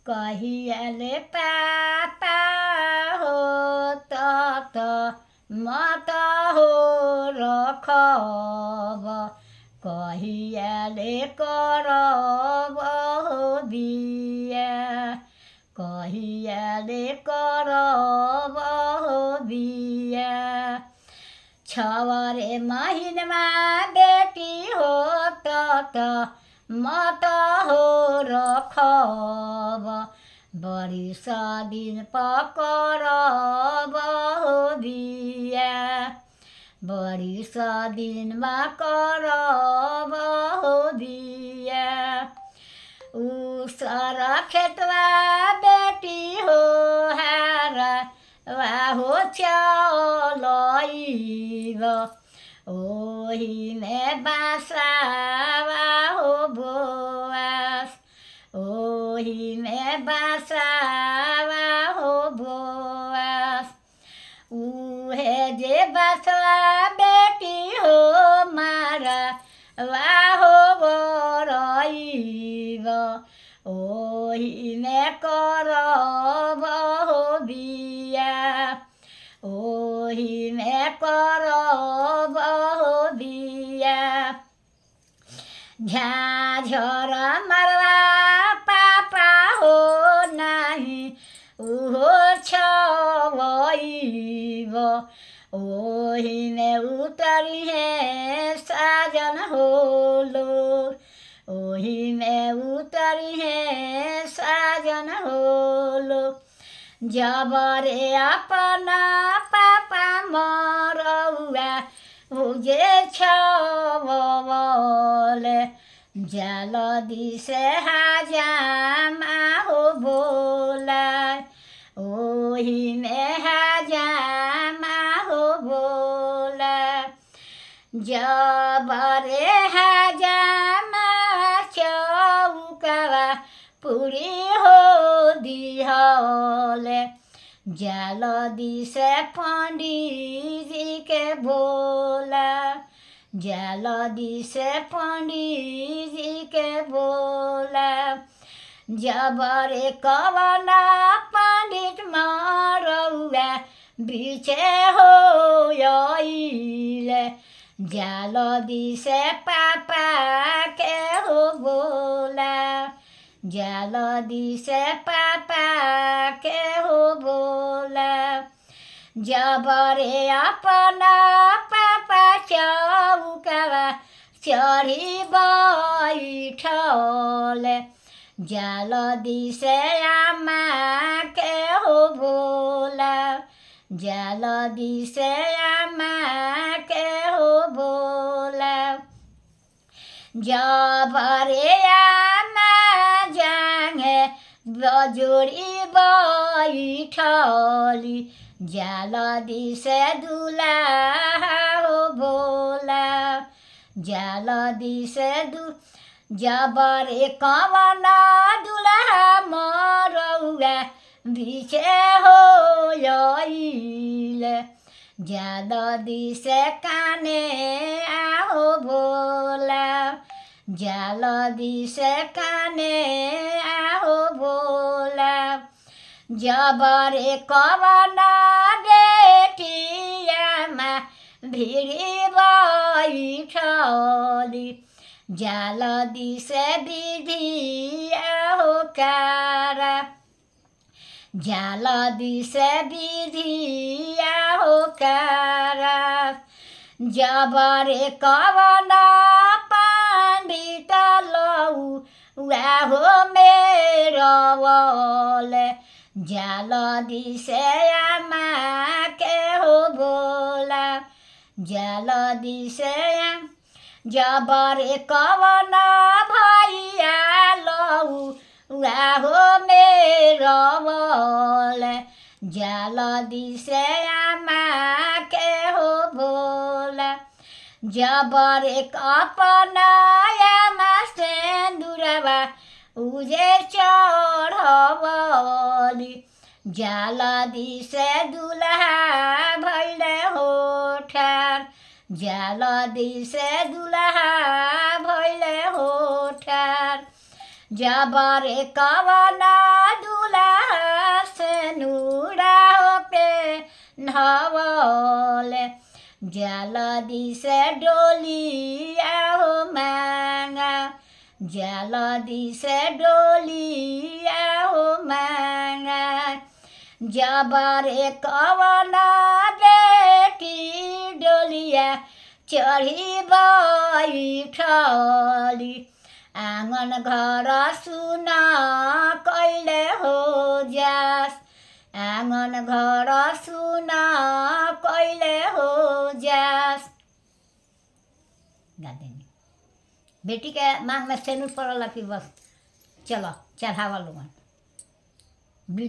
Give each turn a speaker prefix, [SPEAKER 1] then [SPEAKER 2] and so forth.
[SPEAKER 1] कहियाले पापा हो त म त हो रखब कहियाले करब हो बिया कहियाले करब हो बिया छवरे महिनमा बेटी हो त म त हो रखब बरिस दिन पकरब हो बिया बरिस दिनमा करब हो बिया उसर खेतवा बेटी हो हारा हो चलैब ओहिमे बासावा हो बोआस ओहिमे बासावा हो बोआस उहे जे बासवा बेटी हो मारा हो बरैब ओहिमे करब हो बिया ओहिमे करब हो बिया झाझर मरवा पापा हो नाही उहो छवैब ओहिमे उतरिहे साजन होलो ओहिमे उतरिहे साजन होलो जबरे अपना पापा मरौआ भुजे छवले जाल दिसे हाजामा हो बोला ओहिमे हाजामा हो बोला जबरे हाजामा चौकवा पुरी हो दिहले जाल दिसे पंडितजी के बोला जाल दिसे पंडितजी के बोला जबरे कवना पंडित मरौआ बिचे हो आइले जाल दिसे पापा के हो बोला जाल दिसे पापा के हो बोला जबरे अपना पापा चौकवा चढ़ी बैठले जाल दिसे आमा के हो बोला जाल दिसे आमा के हो बोला जबरे आमा जाङे बजोरी बैठली जाल दिसे दुलाहा हो बोला जाल दिसे जबरे कवना दुलाहा मरौआ बिचे हो आइले जाल दिसे काने हो बोला जाल दिसे काने हो बोला जबरे कवना बेटियामा भिडी बैठली जाल दिसे विधिया हो कारा जाल दिसे विधिया हो कारा जबरे कवना पंडित लौ हो मेरवले जाल दिसे आमा के हो बोला जाल दिसे जबरे कवना भैया लौ हो मेरवले जाल दिसे आमा के हो बोला जबरे अपना आमा सेंदुरवा उजे चढ़वली जाल दिसे दुल्हा भैले हो ठार जाल दिसे दुल्हा भैले हो ठार जबरे कवना नूरा हो पे नवले जल्दी से डोलिया हो मांगा जल्दी से डोलिया हो मांगा जबरे कवना बेटी डोलिया चढ़ी बैठली आँगन घर सुना कैले हो जास आँगन घर सुना कैले हो जास गा देनी बेटी के मांग में सेनुर पड़ल कि बस चलो चढ़ावा लोगन विधि